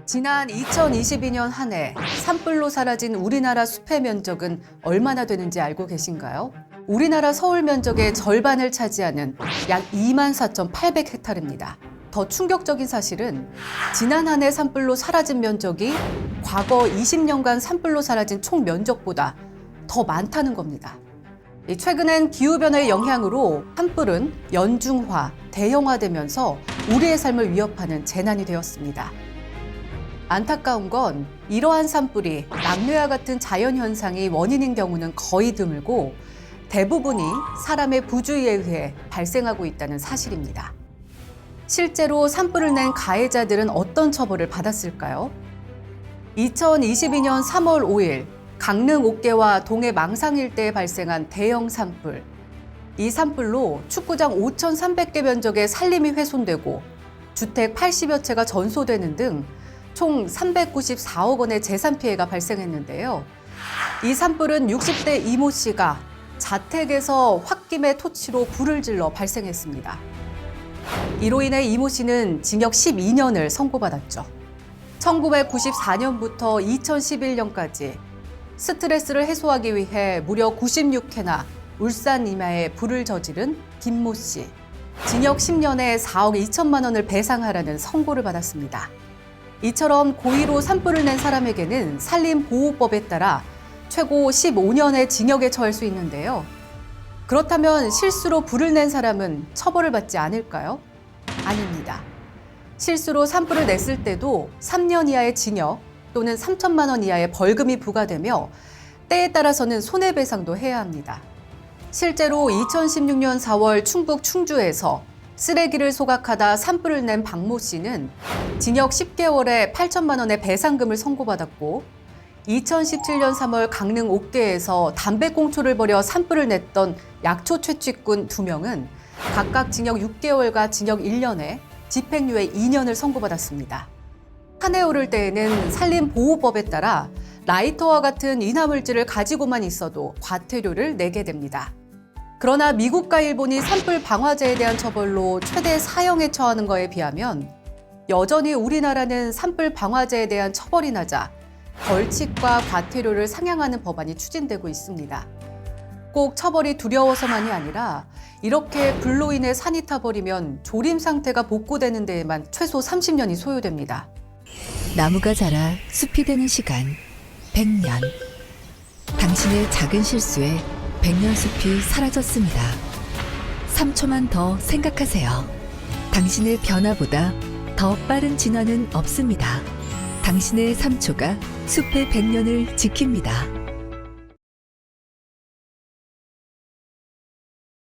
지난 2022년 한 해 산불로 사라진 우리나라 숲의 면적은 얼마나 되는지 알고 계신가요? 우리나라 서울 면적의 절반을 차지하는 약 24,800헥타르입니다. 더 충격적인 사실은 지난 한 해 산불로 사라진 면적이 과거 20년간 산불로 사라진 총 면적보다 더 많다는 겁니다. 최근엔 기후변화의 영향으로 산불은 연중화, 대형화되면서 우리의 삶을 위협하는 재난이 되었습니다. 안타까운 건 이러한 산불이 낙뢰와 같은 자연현상이 원인인 경우는 거의 드물고 대부분이 사람의 부주의에 의해 발생하고 있다는 사실입니다. 실제로 산불을 낸 가해자들은 어떤 처벌을 받았을까요? 2022년 3월 5일 강릉 옥계와 동해 망상 일대에 발생한 대형 산불. 이 산불로 축구장 5,300개 면적의 산림이 훼손되고 주택 80여 채가 전소되는 등 총 394억 원의 재산 피해가 발생했는데요. 이 산불은 60대 이모 씨가 자택에서 홧김에 토치로 불을 질러 발생했습니다. 이로 인해 이모 씨는 징역 12년을 선고받았죠. 1994년부터 2011년까지 스트레스를 해소하기 위해 무려 96회나 울산 이마에 불을 저지른 김모 씨. 징역 10년에 4억 2천만 원을 배상하라는 선고를 받았습니다. 이처럼 고의로 산불을 낸 사람에게는 산림보호법에 따라 최고 15년의 징역에 처할 수 있는데요. 그렇다면 실수로 불을 낸 사람은 처벌을 받지 않을까요? 아닙니다. 실수로 산불을 냈을 때도 3년 이하의 징역 또는 3천만 원 이하의 벌금이 부과되며 때에 따라서는 손해배상도 해야 합니다. 실제로 2016년 4월 충북 충주에서 쓰레기를 소각하다 산불을 낸 박모 씨는 징역 10개월에 8천만 원의 배상금을 선고받았고 2017년 3월 강릉 옥계에서 담배꽁초를 버려 산불을 냈던 약초 채취꾼 2명은 각각 징역 6개월과 징역 1년에 집행유예 2년을 선고받았습니다. 산에 오를 때에는 산림보호법에 따라 라이터와 같은 인화물질을 가지고만 있어도 과태료를 내게 됩니다. 그러나 미국과 일본이 산불 방화제에 대한 처벌로 최대 사형에 처하는 것에 비하면 여전히 우리나라는 산불 방화제에 대한 처벌이 낮아 벌칙과 과태료를 상향하는 법안이 추진되고 있습니다. 꼭 처벌이 두려워서만이 아니라 이렇게 불로 인해 산이 타버리면 조림 상태가 복구되는 데에만 최소 30년이 소요됩니다. 나무가 자라 숲이 되는 시간 100년. 당신의 작은 실수에 100년 숲이 사라졌습니다. 3초만 더 생각하세요. 당신의 변화보다 더 빠른 진화는 없습니다. 당신의 3초가 숲의 100년을 지킵니다.